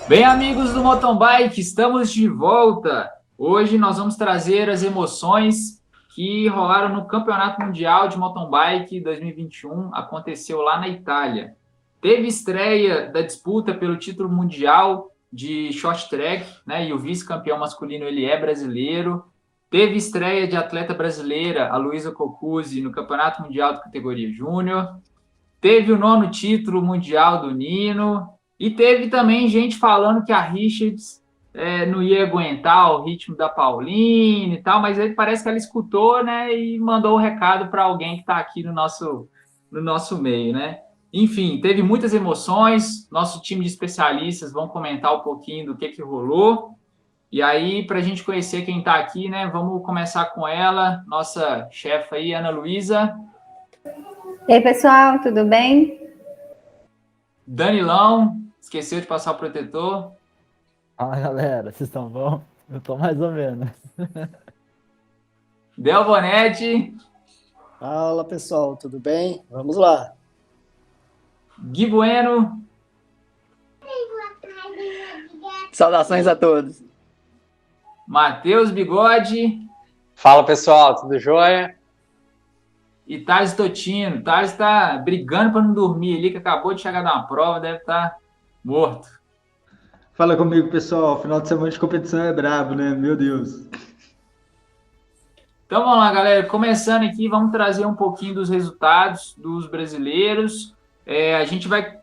Bem, amigos do Mountain Bike, estamos de volta. Hoje nós vamos trazer as emoções que rolaram no Campeonato Mundial de Mountain Bike 2021, aconteceu lá na Itália. Teve estreia da disputa pelo título mundial de short track, né? E o vice-campeão masculino ele é brasileiro. Teve estreia de atleta brasileira, a Luísa Cocuzzi, no Campeonato Mundial de categoria Júnior. Teve o nono título mundial do Nino. E teve também gente falando que a Richards não ia aguentar o ritmo da Pauline e tal, mas ele parece que ela escutou, né, e mandou o recado para alguém que está aqui no nosso meio, né? Enfim, teve muitas emoções. Nosso time de especialistas vão comentar um pouquinho do que rolou. E aí, para a gente conhecer quem está aqui, né, vamos começar com ela, nossa chefe aí, Ana Luísa. E aí, pessoal, tudo bem? Danilão, esqueceu de passar o protetor. Fala galera, vocês estão bom? Eu tô mais ou menos. Del Bonetti. Fala pessoal, tudo bem? Vamos lá. Gui Bueno. Saudações a todos. Matheus Bigode. Fala pessoal, tudo jóia? E Thales Totino. Thales está brigando para não dormir ali, que acabou de chegar de uma prova, deve estar morto. Fala comigo, pessoal. Final de semana de competição é brabo, né? Meu Deus. Então vamos lá, galera. Começando aqui, vamos trazer um pouquinho dos resultados dos brasileiros. A gente vai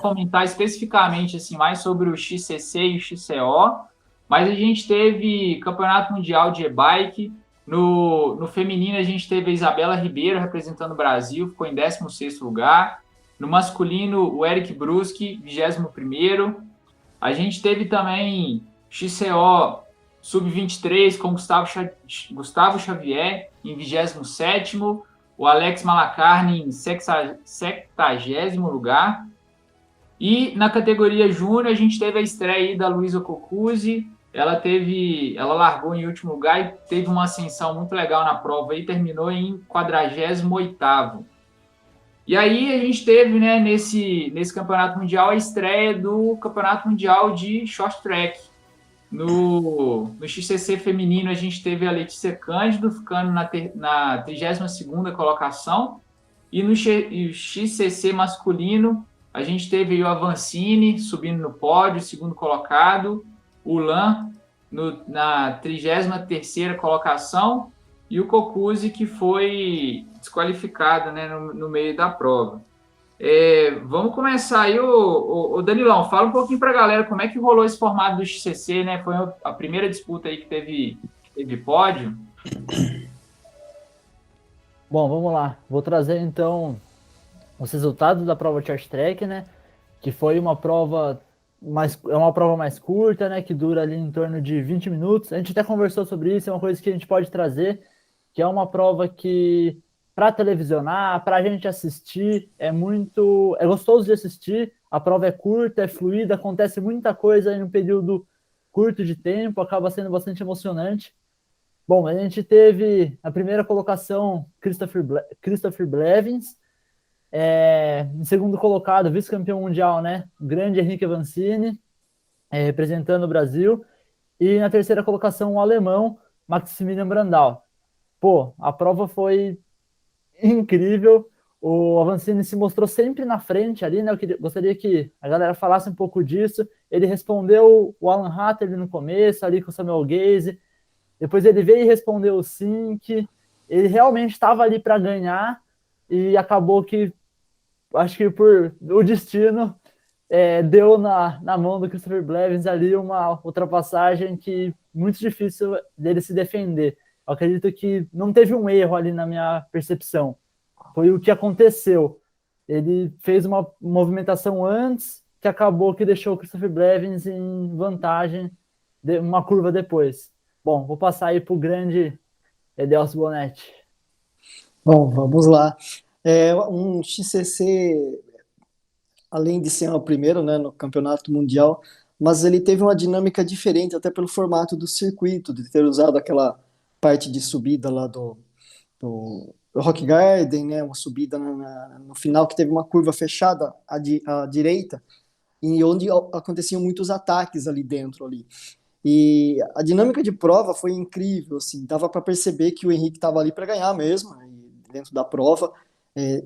comentar especificamente assim, mais sobre o XCC e o XCO, mas a gente teve Campeonato Mundial de E-Bike. No feminino, a gente teve a Isabela Ribeiro representando o Brasil, ficou em 16º lugar. No masculino, o Eric Bruschi, 21º. A gente teve também XCO Sub-23 com Gustavo Xavier em 27º. O Alex Malacarne em 70º lugar. E na categoria Júnior, a gente teve a estreia aí da Luísa Cocuzzi. Ela largou em último lugar e teve uma ascensão muito legal na prova e terminou em 48º. E aí a gente teve, né, nesse campeonato mundial a estreia do campeonato mundial de short track. No XCC feminino a gente teve a Letícia Cândido ficando na 32ª colocação, e no XCC masculino a gente teve o Avancini subindo no pódio, segundo colocado, o Lan na 33ª colocação e o Cocuzzi, que foi desqualificado, né, no meio da prova. Vamos começar aí, o Danilão, fala um pouquinho para a galera como é que rolou esse formato do XCC, né? Foi a primeira disputa aí que teve pódio. Bom, vamos lá. Vou trazer então os resultados da prova Short Track, né? Que foi uma prova mais curta, né? Que dura ali em torno de 20 minutos. A gente até conversou sobre isso, é uma coisa que a gente pode trazer, que é uma prova que, para televisionar, para a gente assistir, é gostoso de assistir. A prova é curta, é fluida, acontece muita coisa em um período curto de tempo, acaba sendo bastante emocionante. Bom, a gente teve a primeira colocação, Christopher Blevins, em segundo colocado, vice-campeão mundial, né? O grande Henrique Avancini, representando o Brasil. E na terceira colocação, o alemão, Maximilian Brandau. Pô, a prova foi incrível. O Avancini se mostrou sempre na frente ali, né? Eu gostaria que a galera falasse um pouco disso. Ele respondeu o Alan Hatterley no começo, ali com o Samuel Gaze. Depois ele veio e respondeu o Sink. Ele realmente estava ali para ganhar e acabou que, acho que por o destino, deu na mão do Christopher Blevins ali uma ultrapassagem que muito difícil dele se defender. Eu acredito que não teve um erro ali na minha percepção. Foi o que aconteceu. Ele fez uma movimentação antes que acabou que deixou o Christopher Blevins em vantagem uma curva depois. Bom, vou passar aí para o grande Edelcio Bonetti. Bom, vamos lá. Um XCC, além de ser o primeiro, né, no campeonato mundial, mas ele teve uma dinâmica diferente, até pelo formato do circuito, de ter usado aquela parte de subida lá do Rock Garden, né, uma subida no final que teve uma curva fechada à direita, e onde aconteciam muitos ataques ali dentro ali. E a dinâmica de prova foi incrível, assim, dava para perceber que o Henrique estava ali para ganhar mesmo, né, dentro da prova.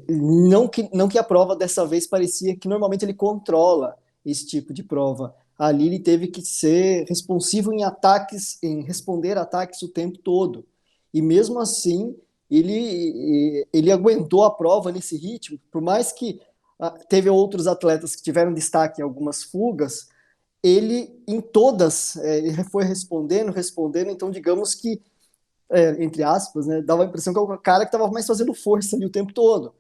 Não que a prova dessa vez parecia que normalmente ele controla esse tipo de prova. Ali ele teve que ser responsivo em ataques, em responder ataques o tempo todo. E mesmo assim, ele aguentou a prova nesse ritmo, por mais que teve outros atletas que tiveram destaque em algumas fugas, ele em todas ele foi respondendo, então digamos que, entre aspas, né, dava a impressão que é o cara que estava mais fazendo força ali o tempo todo.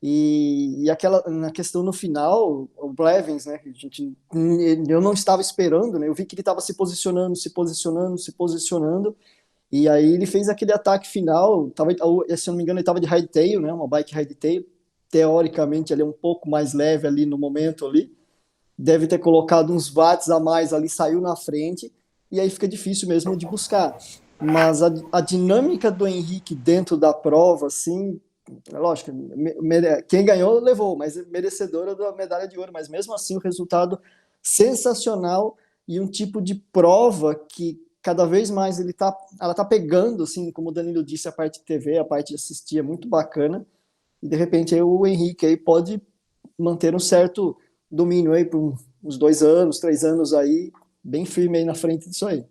E aquela na questão no final, o Blevins, né, eu não estava esperando, né, eu vi que ele estava se posicionando, e aí ele fez aquele ataque final, se eu não me engano ele estava de hardtail, né, uma bike hardtail, teoricamente ele é um pouco mais leve ali no momento ali, deve ter colocado uns watts a mais ali, saiu na frente, e aí fica difícil mesmo de buscar. Mas a dinâmica do Henrique dentro da prova, assim, lógico, quem ganhou levou, mas merecedora da medalha de ouro, mas mesmo assim o resultado sensacional e um tipo de prova que cada vez mais ela tá pegando, assim, como o Danilo disse, a parte de TV, a parte de assistir é muito bacana, e de repente aí, o Henrique aí pode manter um certo domínio aí por uns 2 anos, 3 anos aí, bem firme aí na frente disso aí.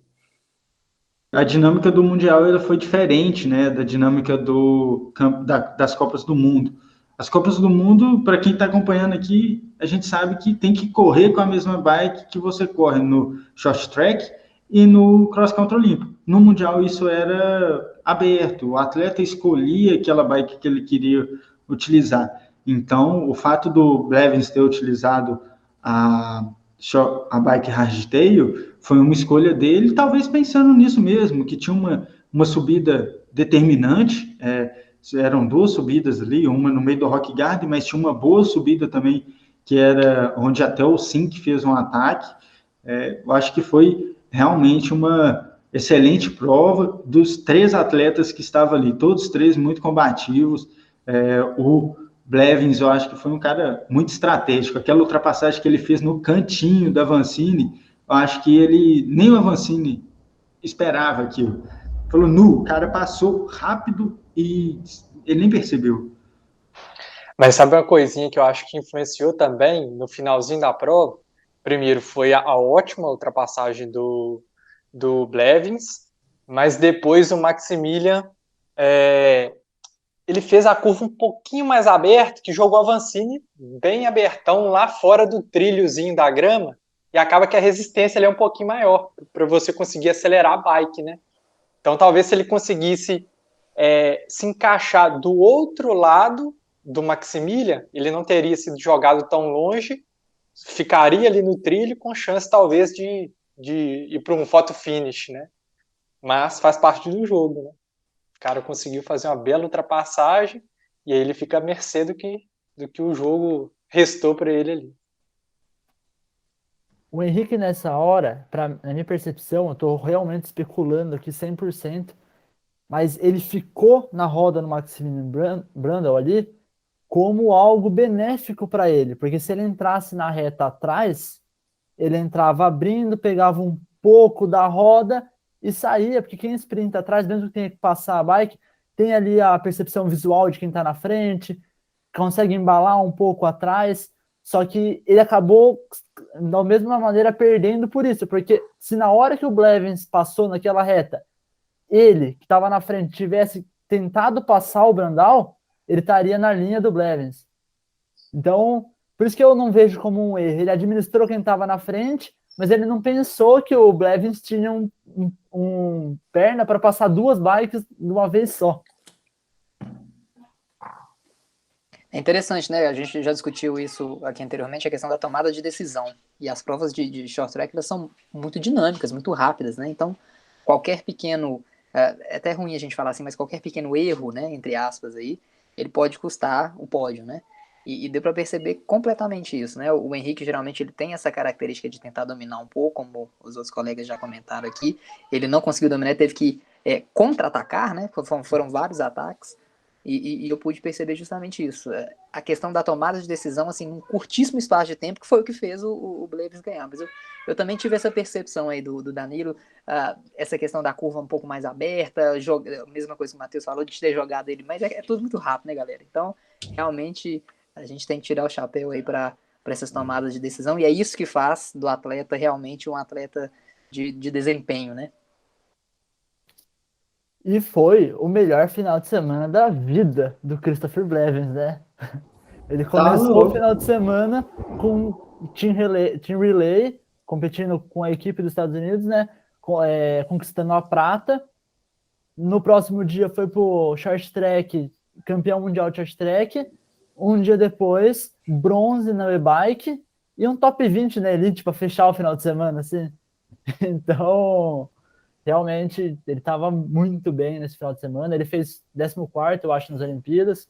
A dinâmica do Mundial ela foi diferente, né, da dinâmica das Copas do Mundo. As Copas do Mundo, para quem está acompanhando aqui, a gente sabe que tem que correr com a mesma bike que você corre no short track e no cross country olímpico. No Mundial isso era aberto, o atleta escolhia aquela bike que ele queria utilizar. Então, o fato do Blevins ter utilizado a bike hardtail foi uma escolha dele, talvez pensando nisso mesmo, que tinha uma subida determinante, eram 2 subidas ali, uma no meio do Rock Garden, mas tinha uma boa subida também, que era onde até o Sink fez um ataque. Eu acho que foi realmente uma excelente prova dos 3 atletas que estavam ali, todos 3 muito combativos. O Blevins, eu acho que foi um cara muito estratégico. Aquela ultrapassagem que ele fez no cantinho da Avancini, eu acho que nem o Avancini esperava aquilo. Falou, o cara passou rápido e ele nem percebeu. Mas sabe uma coisinha que eu acho que influenciou também no finalzinho da prova? Primeiro foi a ótima ultrapassagem do Blevins, mas depois o Maximilian ele fez a curva um pouquinho mais aberta, que jogou a Avancini bem abertão lá fora do trilhozinho da grama, e acaba que a resistência ali é um pouquinho maior, para você conseguir acelerar a bike, né? Então talvez se ele conseguisse se encaixar do outro lado do Maximilian, ele não teria sido jogado tão longe, ficaria ali no trilho com chance talvez de ir para um photo finish, né? Mas faz parte do jogo, né? O cara conseguiu fazer uma bela ultrapassagem e aí ele fica à mercê do que o jogo restou para ele ali. O Henrique nessa hora, na minha percepção, eu estou realmente especulando aqui 100%, mas ele ficou na roda no Maximilian Brundle ali como algo benéfico para ele, porque se ele entrasse na reta atrás, ele entrava abrindo, pegava um pouco da roda e saía, porque quem sprinta atrás, mesmo que tenha que passar a bike, tem ali a percepção visual de quem está na frente, consegue embalar um pouco atrás, só que ele acabou, da mesma maneira, perdendo por isso, porque se na hora que o Blevins passou naquela reta, ele, que estava na frente, tivesse tentado passar o Brandao, ele estaria na linha do Blevins. Então, por isso que eu não vejo como um erro. Ele administrou quem estava na frente, mas ele não pensou que o Blevins tinha um perna para passar 2 bikes de uma vez só. É interessante, né? A gente já discutiu isso aqui anteriormente, a questão da tomada de decisão. E as provas de short track, elas são muito dinâmicas, muito rápidas, né? Então, qualquer pequeno... É até ruim a gente falar assim, mas qualquer pequeno erro, né, entre aspas aí, ele pode custar o pódio, né? E deu para perceber completamente isso, né? O Henrique, geralmente, ele tem essa característica de tentar dominar um pouco, como os outros colegas já comentaram aqui. Ele não conseguiu dominar, teve que contra-atacar, né? Foram vários ataques. E eu pude perceber justamente isso. A questão da tomada de decisão, assim, num curtíssimo espaço de tempo, que foi o que fez o Blevins ganhar. Mas eu também tive essa percepção aí do Danilo, essa questão da curva um pouco mais aberta, a mesma coisa que o Matheus falou, de ter jogado ele, mas é tudo muito rápido, né, galera? Então, realmente, a gente tem que tirar o chapéu aí para essas tomadas de decisão, e é isso que faz do atleta realmente um atleta de desempenho, né? E foi o melhor final de semana da vida do Christopher Blevins, né? Ele Tá começou o louco. final de semana com Team Relay, competindo com a equipe dos Estados Unidos, né? Conquistando a prata. No próximo dia foi pro short track, campeão mundial de short track. Um dia depois, bronze na e-bike e um top 20 na Elite para fechar o final de semana, assim. Então, realmente, ele estava muito bem nesse final de semana. Ele fez 14º, eu acho, nas Olimpíadas.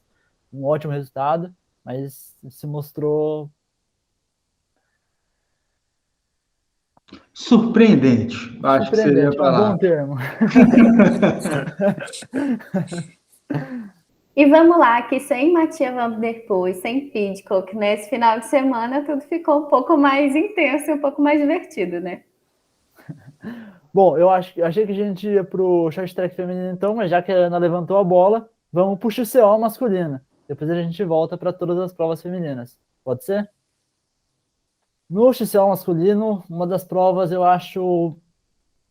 Um ótimo resultado, mas se mostrou Surpreendente, acho que seria a surpreendente. É um bom palavra. termo. E vamos lá, que sem Mathieu Van Der Poel e sem Pidcock, nesse final de semana tudo ficou um pouco mais intenso e um pouco mais divertido, né? Bom, achei que a gente ia pro short track feminino então, mas já que a Ana levantou a bola, vamos pro XCO masculino. Depois a gente volta para todas as provas femininas. Pode ser? No XCO masculino, uma das provas eu acho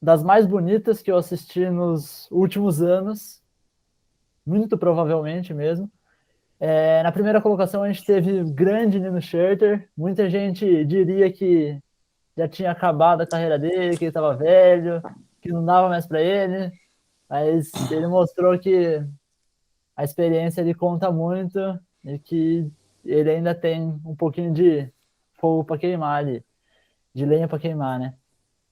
das mais bonitas que eu assisti nos últimos anos, muito provavelmente mesmo. Na primeira colocação a gente teve o grande Nino Schurter. Muita gente diria que já tinha acabado a carreira dele, que ele estava velho, que não dava mais para ele, mas ele mostrou que a experiência ele conta muito e que ele ainda tem um pouquinho de fogo para queimar ali, de lenha para queimar, né?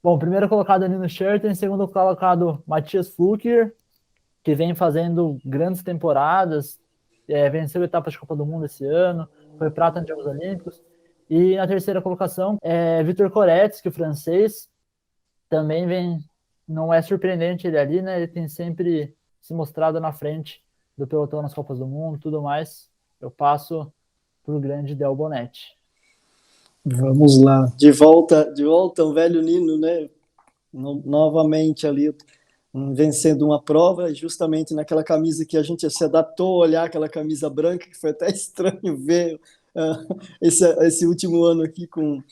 Bom, primeiro colocado Nino Schurter, em segundo colocado Matthias Flukiger, que vem fazendo grandes temporadas, venceu etapas de Copa do Mundo esse ano, foi prata nos Jogos Olímpicos. E na terceira colocação, Vitor Koretsky, o francês, também vem, não é surpreendente ele ali, né? Ele tem sempre se mostrado na frente do pelotão nas Copas do Mundo, tudo mais. Eu passo pro grande Del Bonetti. Vamos lá, de volta o velho Nino, né? Novamente ali vencendo uma prova, justamente naquela camisa que a gente se adaptou a olhar, aquela camisa branca, que foi até estranho ver esse último ano aqui com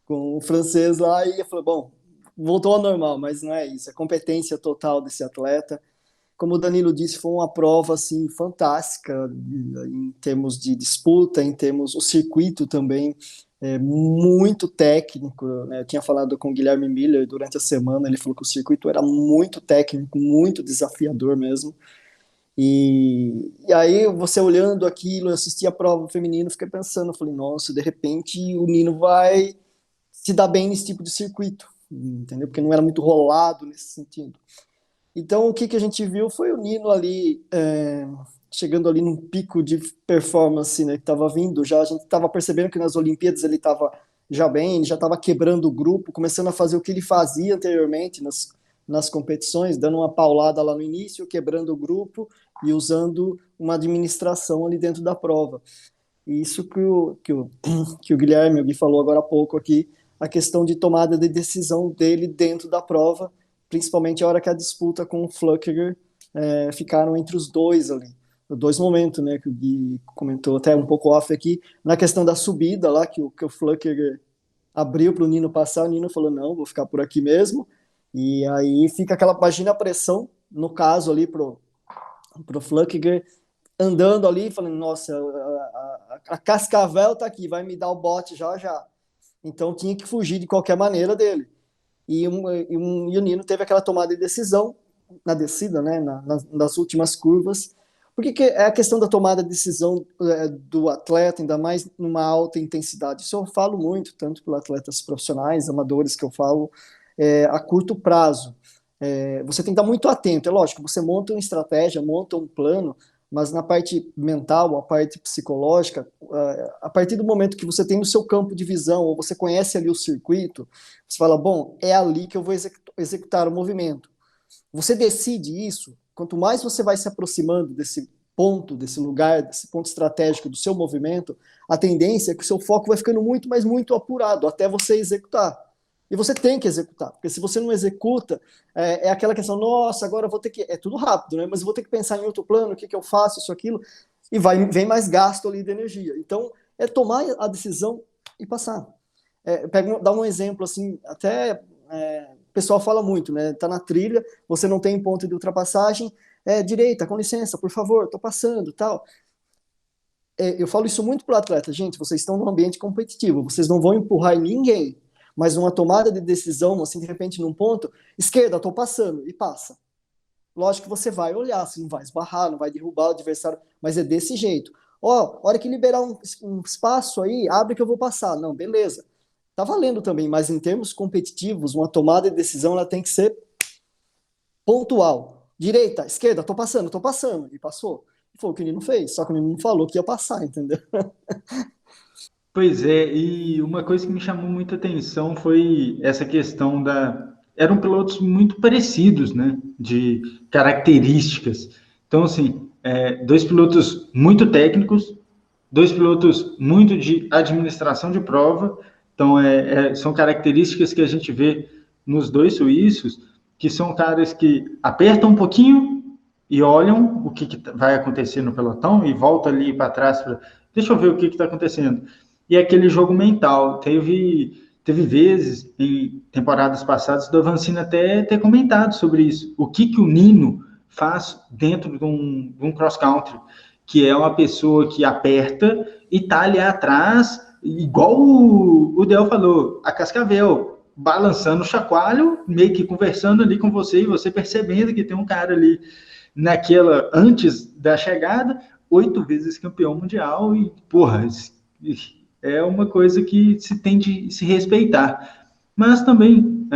o francês lá, e eu falei, bom, voltou ao normal, mas não é isso, é competência total desse atleta. Como o Danilo disse, foi uma prova assim fantástica em termos de disputa, em termos o circuito também muito técnico, né? Eu tinha falado com o Guilherme Miller durante a semana, ele falou que o circuito era muito técnico, muito desafiador mesmo. E aí você olhando aquilo, eu assisti a prova feminina, fiquei pensando, falei, nossa, de repente o Nino vai se dar bem nesse tipo de circuito, entendeu? Porque não era muito rolado nesse sentido. Então, o que a gente viu foi o Nino ali, chegando ali num pico de performance, né, que estava vindo já. A gente estava percebendo que nas Olimpíadas ele estava já bem, ele já estava quebrando o grupo, começando a fazer o que ele fazia anteriormente nas competições, dando uma paulada lá no início, quebrando o grupo e usando uma administração ali dentro da prova. E isso que o Guilherme, o Gui falou agora há pouco aqui, a questão de tomada de decisão dele dentro da prova, principalmente a hora que a disputa com o Flukiger ficaram entre os dois ali. Dois momentos, né, que o Gui comentou até um pouco off aqui, na questão da subida lá, que o Flukiger abriu para o Nino passar, o Nino falou, não, vou ficar por aqui mesmo, e aí fica aquela, imagina a pressão, no caso ali pro Flukiger, andando ali, falando, nossa, a Cascavel tá aqui, vai me dar o bote já já. Então tinha que fugir de qualquer maneira dele. E o Nino teve aquela tomada de decisão na descida, né, nas últimas curvas, porque é a questão da tomada de decisão do atleta, ainda mais numa alta intensidade. Isso eu falo muito, tanto para atletas profissionais, amadores, que eu falo a curto prazo. Você tem que estar muito atento. É lógico, você monta uma estratégia, monta um plano, mas na parte mental, a parte psicológica, a partir do momento que você tem o seu campo de visão, ou você conhece ali o circuito, você fala, bom, é ali que eu vou executar o movimento. Você decide isso, quanto mais você vai se aproximando ponto, desse lugar, desse ponto estratégico do seu movimento, a tendência é que o seu foco vai ficando muito, mas muito apurado até você executar. E você tem que executar, porque se você não executa, é aquela questão, nossa, agora eu vou ter que... É tudo rápido, né? Mas eu vou ter que pensar em outro plano, o que, que eu faço, isso, aquilo, e vem mais gasto ali de energia. Então, é tomar a decisão e passar. Dá um exemplo, assim, até o pessoal fala muito, né? Tá na trilha, você não tem ponto de ultrapassagem, direita, com licença, por favor, tô passando, tal. Eu falo isso muito para o atleta, gente, vocês estão num ambiente competitivo, vocês não vão empurrar em ninguém, mas uma tomada de decisão, assim, de repente, num ponto, esquerda, tô passando, e passa. Lógico que você vai olhar, assim, não vai esbarrar, não vai derrubar o adversário, mas é desse jeito. Hora que liberar um espaço aí, abre que eu vou passar. Não, beleza. Tá valendo também, mas em termos competitivos, uma tomada de decisão, ela tem que ser pontual. Direita, esquerda, tô passando, e passou. Foi o que o Nino fez, só que o Nino não falou que ia passar, entendeu? Pois é, e uma coisa que me chamou muita atenção foi essa questão da... Eram pilotos muito parecidos, né? De características. Então, assim, dois pilotos muito técnicos, dois pilotos muito de administração de prova. Então, são características que a gente vê nos dois suíços, que são caras que apertam um pouquinho e olham o que vai acontecer no pelotão e volta ali para trás para... Deixa eu ver o que está acontecendo. E aquele jogo mental. Teve vezes, em temporadas passadas, do Avancini até ter comentado sobre isso. O que o Nino faz dentro de um cross-country, que é uma pessoa que aperta e tá ali atrás, igual o Del falou, a cascavel, balançando o chacoalho, meio que conversando ali com você, e você percebendo que tem um cara ali naquela, antes da chegada, 8 vezes campeão mundial, e, porra, é uma coisa que se tem de se respeitar. Mas também,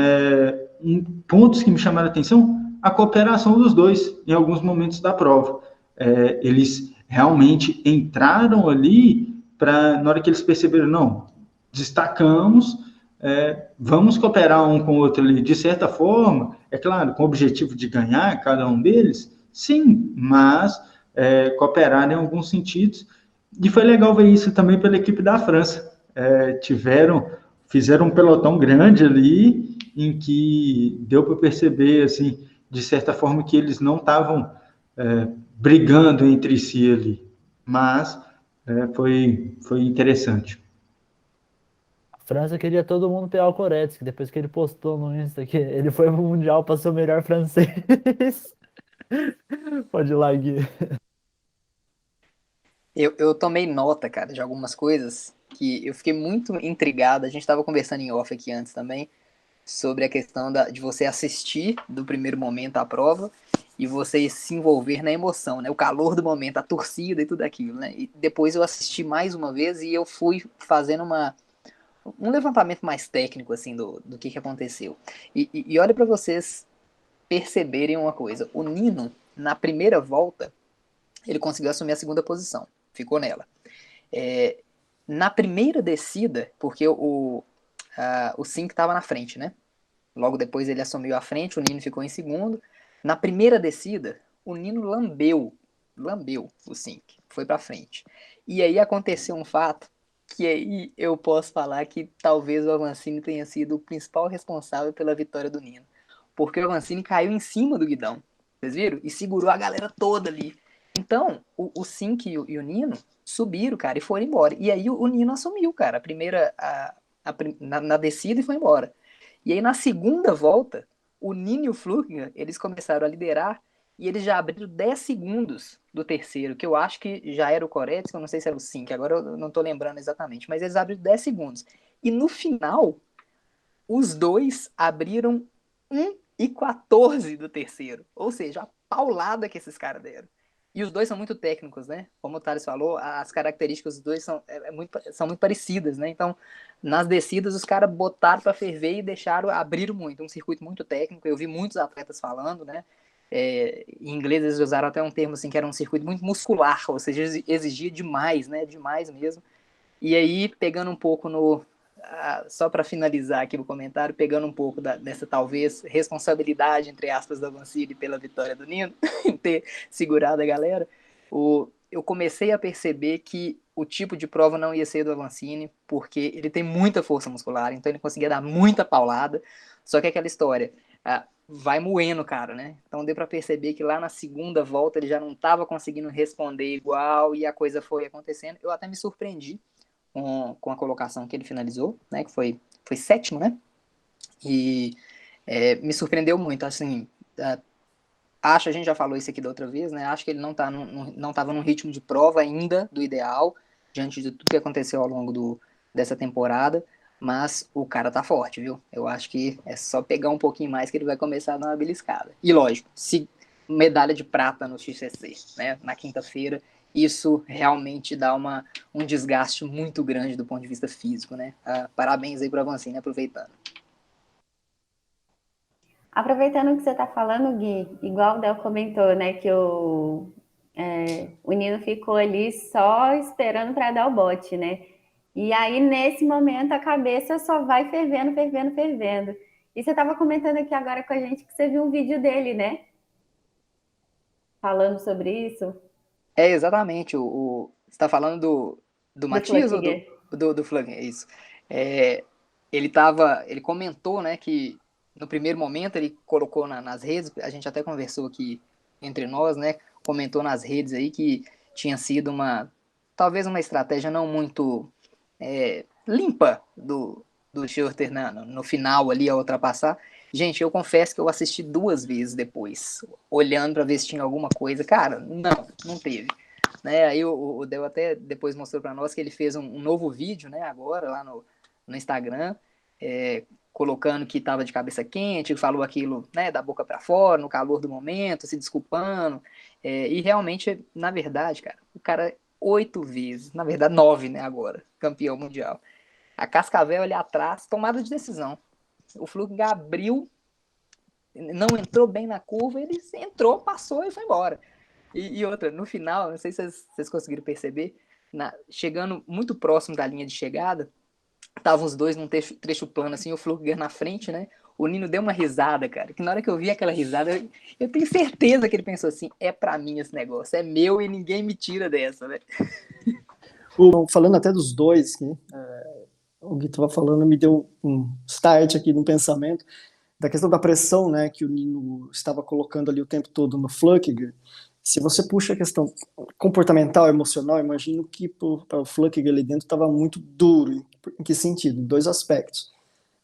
pontos que me chamaram a atenção, a cooperação dos dois em alguns momentos da prova. Eles realmente entraram ali na hora que eles perceberam, não, destacamos, vamos cooperar um com o outro ali, de certa forma, é claro, com o objetivo de ganhar cada um deles, sim, mas cooperar em alguns sentidos. E foi legal ver isso também pela equipe da França. Fizeram um pelotão grande ali, em que deu para perceber, assim, de certa forma, que eles não estavam brigando entre si ali. Mas foi interessante. A França queria todo mundo pegar o Koretsky, depois que ele postou no Insta que ele foi pro Mundial para ser o melhor francês. Pode ir lá, Gui. Eu tomei nota, cara, de algumas coisas que eu fiquei muito intrigado. A gente estava conversando em off aqui antes também, sobre a questão de você assistir do primeiro momento à prova e você se envolver na emoção, né? O calor do momento, a torcida e tudo aquilo, né? E depois eu assisti mais uma vez e eu fui fazendo um levantamento mais técnico, assim, do que aconteceu. E olha para vocês perceberem uma coisa. O Nino, na primeira volta, ele conseguiu assumir a segunda posição. Ficou nela. Na primeira descida, porque o Sink estava na frente, né? Logo depois ele assumiu a frente, o Nino ficou em segundo. Na primeira descida, o Nino lambeu o Sink, foi para frente. E aí aconteceu um fato que aí eu posso falar que talvez o Avancini tenha sido o principal responsável pela vitória do Nino. Porque o Avancini caiu em cima do guidão, vocês viram? E segurou a galera toda ali. Então, o Sink e o Nino subiram, cara, e foram embora. E aí o Nino assumiu, cara, a primeira na descida e foi embora. E aí na segunda volta, o Nino e o Flückiger, eles começaram a liderar e eles já abriram 10 segundos do terceiro, que eu acho que já era o Koretsky, eu não sei se era o Sink, agora eu não tô lembrando exatamente, mas eles abriram 10 segundos. E no final, os dois abriram 1:14 do terceiro. Ou seja, a paulada que esses caras deram. E os dois são muito técnicos, né? Como o Thales falou, as características dos dois são muito parecidas, né? Então, nas descidas, os caras botaram para ferver e abriram muito. Um circuito muito técnico. Eu vi muitos atletas falando, né? Em inglês, eles usaram até um termo assim, que era um circuito muito muscular, ou seja, exigia demais, né? Demais mesmo. E aí, pegando um pouco só para finalizar aqui o comentário, pegando um pouco dessa, talvez, responsabilidade, entre aspas, da Avancini pela vitória do Nino, em ter segurado a galera, eu comecei a perceber que o tipo de prova não ia ser do Avancini, porque ele tem muita força muscular, então ele conseguia dar muita paulada, só que aquela história, vai moendo, cara, né? Então deu para perceber que lá na segunda volta ele já não estava conseguindo responder igual, e a coisa foi acontecendo. Eu até me surpreendi com a colocação que ele finalizou, né? Que foi sétimo, né? E me surpreendeu muito, assim. A gente já falou isso aqui da outra vez, né? Acho que ele não estava num ritmo de prova ainda do ideal, diante de tudo que aconteceu ao longo dessa temporada, mas o cara tá forte, viu? Eu acho que é só pegar um pouquinho mais que ele vai começar a dar uma beliscada. E lógico, se medalha de prata no XCC, né? Na quinta-feira, isso realmente dá um desgaste muito grande do ponto de vista físico, né? Parabéns aí pro Avancini, aproveitando. Aproveitando o que você está falando, Gui, igual o Del comentou, né, que o Nino ficou ali só esperando para dar o bote, né? E aí, nesse momento, a cabeça só vai fervendo, fervendo, fervendo. E você estava comentando aqui agora com a gente que você viu um vídeo dele, né? Falando sobre isso. Exatamente. Você está falando do Matias ou Flückiger. do Flamengo? É isso. Ele comentou, né, que no primeiro momento ele colocou nas redes, a gente até conversou aqui entre nós, né, comentou nas redes aí que tinha sido talvez uma estratégia não muito limpa do Schurter no final ali a ultrapassar. Gente, eu confesso que eu assisti 2 vezes depois, olhando para ver se tinha alguma coisa. Cara, não teve. Né? Aí o Del até depois mostrou para nós que ele fez um novo vídeo, né, agora lá no Instagram, colocando que estava de cabeça quente, falou aquilo, né, da boca para fora, no calor do momento, se desculpando, e realmente, na verdade, cara, o cara 8 vezes, na verdade 9, né, agora, campeão mundial. A Cascavel ali atrás, tomada de decisão. O Flückiger abriu, não entrou bem na curva, ele entrou, passou e foi embora. E outra, no final, não sei se vocês conseguiram perceber, chegando muito próximo da linha de chegada, estavam os dois num trecho plano, assim, o Flückiger na frente, né? O Nino deu uma risada, cara, que na hora que eu vi aquela risada, eu tenho certeza que ele pensou assim, é pra mim esse negócio, é meu e ninguém me tira dessa, né? Falando até dos dois, né? O Gui estava falando, me deu um start aqui no pensamento, da questão da pressão, né, que o Nino estava colocando ali o tempo todo no Flückiger. Se você puxa a questão comportamental, emocional, imagino que para o Flückiger ali dentro estava muito duro. Em que sentido? Em 2 aspectos.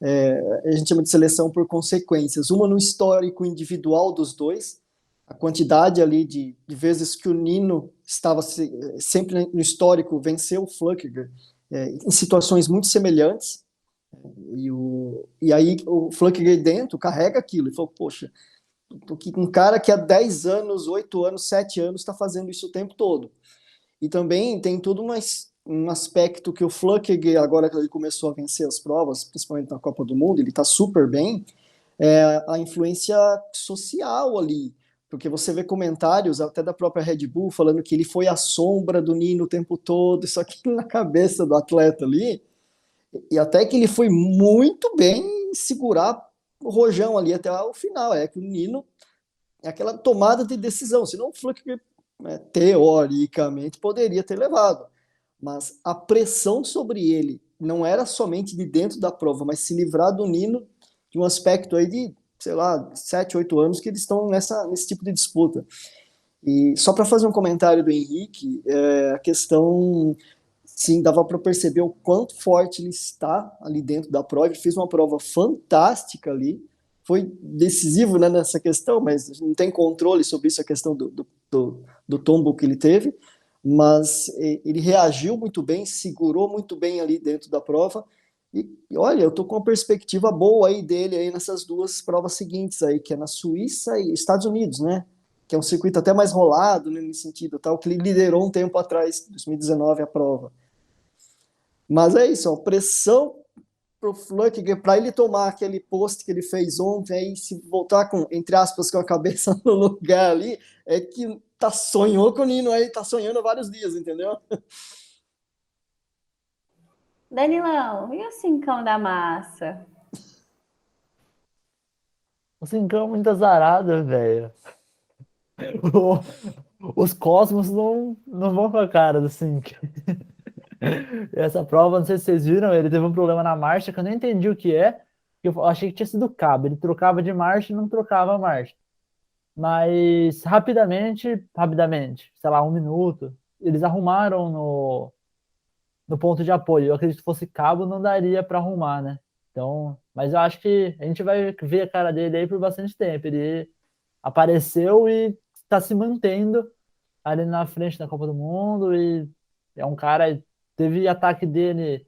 A gente chama de seleção por consequências. Uma no histórico individual dos dois, a quantidade ali de vezes que o Nino estava sempre no histórico, venceu o Flückiger em situações muito semelhantes. E aí o Flückiger dentro carrega aquilo e falou, poxa, um cara que há 10 anos, 8 anos, 7 anos está fazendo isso o tempo todo. E também tem todo um aspecto que o Flückiger, agora que ele começou a vencer as provas, principalmente na Copa do Mundo, ele está super bem, a influência social ali, porque você vê comentários até da própria Red Bull falando que ele foi a sombra do Nino o tempo todo, isso aqui na cabeça do atleta ali, e até que ele foi muito bem em segurar o rojão ali até o final, que o Nino é aquela tomada de decisão, senão o Flückiger teoricamente poderia ter levado, mas a pressão sobre ele não era somente de dentro da prova, mas se livrar do Nino de um aspecto aí de, sei lá, 7, 8 anos que eles estão nesse tipo de disputa. E só para fazer um comentário do Henrique, a questão, sim, dava para perceber o quanto forte ele está ali dentro da prova, ele fez uma prova fantástica ali, foi decisivo, né, nessa questão, mas não tem controle sobre isso, a questão do tombo que ele teve, mas ele reagiu muito bem, segurou muito bem ali dentro da prova, e olha, eu tô com uma perspectiva boa aí dele aí nessas 2 provas seguintes aí, que é na Suíça e Estados Unidos, né, que é um circuito até mais rolado, né, nesse sentido, tal, que ele liderou um tempo atrás, 2019, a prova. Mas é isso, pressão pro Flückiger, para ele tomar aquele post que ele fez ontem, aí se voltar com, entre aspas, com a cabeça no lugar ali, é que sonhou com o Nino aí, tá sonhando há vários dias, entendeu? Danilão, e o cincão da massa? O Cincão é muito azarado, velho. Os Cosmos não vão com a cara do Sink. Essa prova, não sei se vocês viram, ele teve um problema na marcha que eu nem entendi o que é. Eu achei que tinha sido cabo. Ele trocava de marcha e não trocava a marcha. Mas rapidamente, sei lá, 1 minuto, eles arrumaram no ponto de apoio. Eu acredito que fosse cabo, não daria para arrumar, né? Então, mas eu acho que a gente vai ver a cara dele aí por bastante tempo. Ele apareceu e está se mantendo ali na frente da Copa do Mundo e é um cara, teve ataque dele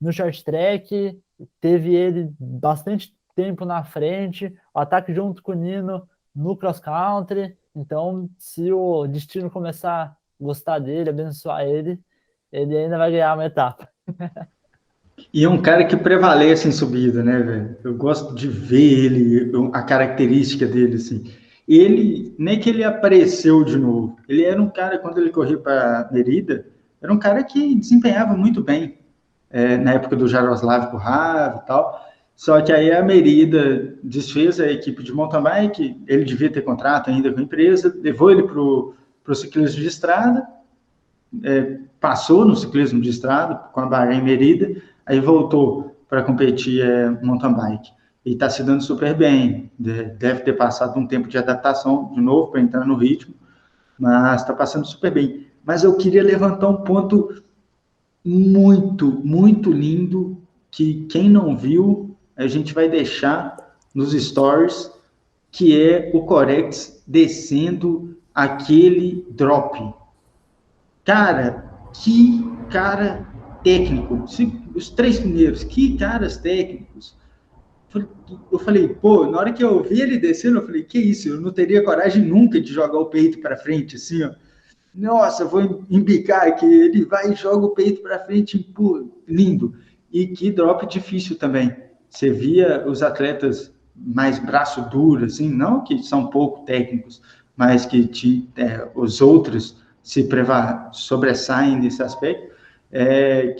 no short track, teve ele bastante tempo na frente, o ataque junto com o Nino no cross country. Então, se o destino começar a gostar dele, abençoar ele ainda vai ganhar uma etapa. E é um cara que prevalece em subida, né, velho? Eu gosto de ver ele, a característica dele, assim. Ele, nem que ele apareceu de novo, ele era um cara, quando ele corria para Merida, era um cara que desempenhava muito bem, na época do Jaroslav Kurhav e tal. Só que aí a Merida desfez a equipe de mountain bike, ele devia ter contrato ainda com a empresa, levou ele para o ciclismo de estrada, passou no ciclismo de estrada com a Bahrein Merida, aí voltou para competir mountain bike. E está se dando super bem. Deve ter passado um tempo de adaptação de novo para entrar no ritmo, mas está passando super bem. Mas eu queria levantar um ponto muito, muito lindo que quem não viu, a gente vai deixar nos stories, que é o Corex descendo aquele drop. Cara, que cara técnico. Os 3 primeiros, que caras técnicos. Eu falei, pô, na hora que eu vi ele descendo, eu falei, que isso? Eu não teria coragem nunca de jogar o peito para frente, assim, ó. Nossa, vou embicar aqui. Ele vai e joga o peito para frente, pô, lindo. E que drop difícil também. Você via os atletas mais braço duro, assim, não que são pouco técnicos, mas que os outros se sobressaem nesse aspecto,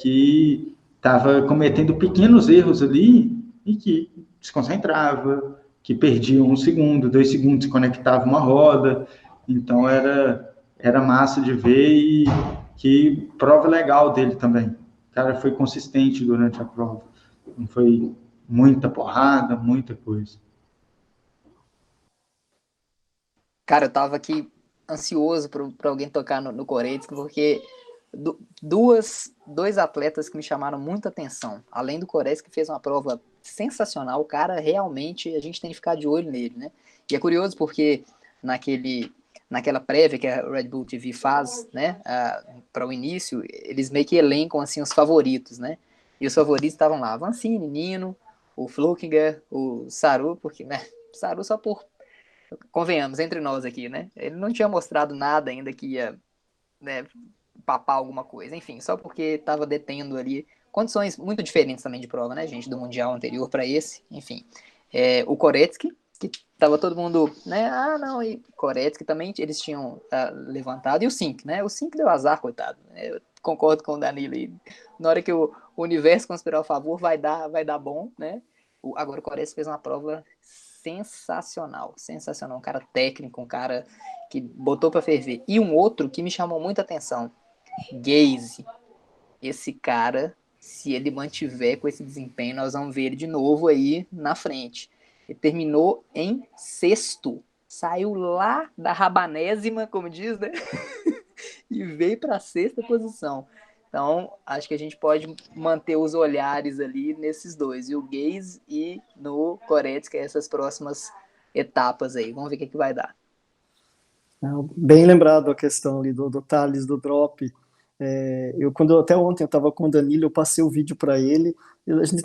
que estava cometendo pequenos erros ali e que desconcentrava, que perdia 1 segundo, 2 segundos, conectava uma roda. Então era massa de ver e que prova legal dele também. O cara foi consistente durante a prova. Não foi muita porrada, muita coisa. Cara, eu tava aqui ansioso para alguém tocar no Koretsky, porque dois atletas que me chamaram muita atenção. Além do Koretsky, que fez uma prova sensacional, o cara realmente, a gente tem que ficar de olho nele, né? E é curioso porque naquela prévia que a Red Bull TV faz, né, para o início, eles meio que elencam assim os favoritos, né? E os favoritos estavam lá, Avancini, Nino, o Flukiger, o Saru, porque, né, Saru só por, convenhamos, entre nós aqui, né? Ele não tinha mostrado nada ainda que ia, né, papar alguma coisa. Enfim, só porque estava detendo ali condições muito diferentes também de prova, né, gente? Do Mundial anterior para esse. Enfim, o Koretsky, que tava todo mundo, né? Ah, não, e Koretsky também eles tinham levantado. E o Sink, né? O Sink deu azar, coitado. Eu concordo com o Danilo aí. Na hora que o universo conspirar a favor, vai dar bom, né? Agora o Koretsky fez uma prova sensacional, um cara técnico, um cara que botou para ferver. E um outro que me chamou muita atenção, Gaze. Esse cara, se ele mantiver com esse desempenho, nós vamos ver ele de novo aí na frente. Ele terminou em 6º, saiu lá da rabanésima, como diz, né? E veio para a 6ª posição. Então, acho que a gente pode manter os olhares ali nesses dois, e o Gaze e no Koretsky, essas próximas etapas aí. Vamos ver o que vai dar. Bem lembrado a questão ali do Thales, do drop. Até ontem eu estava com o Danilo, eu passei o vídeo para ele.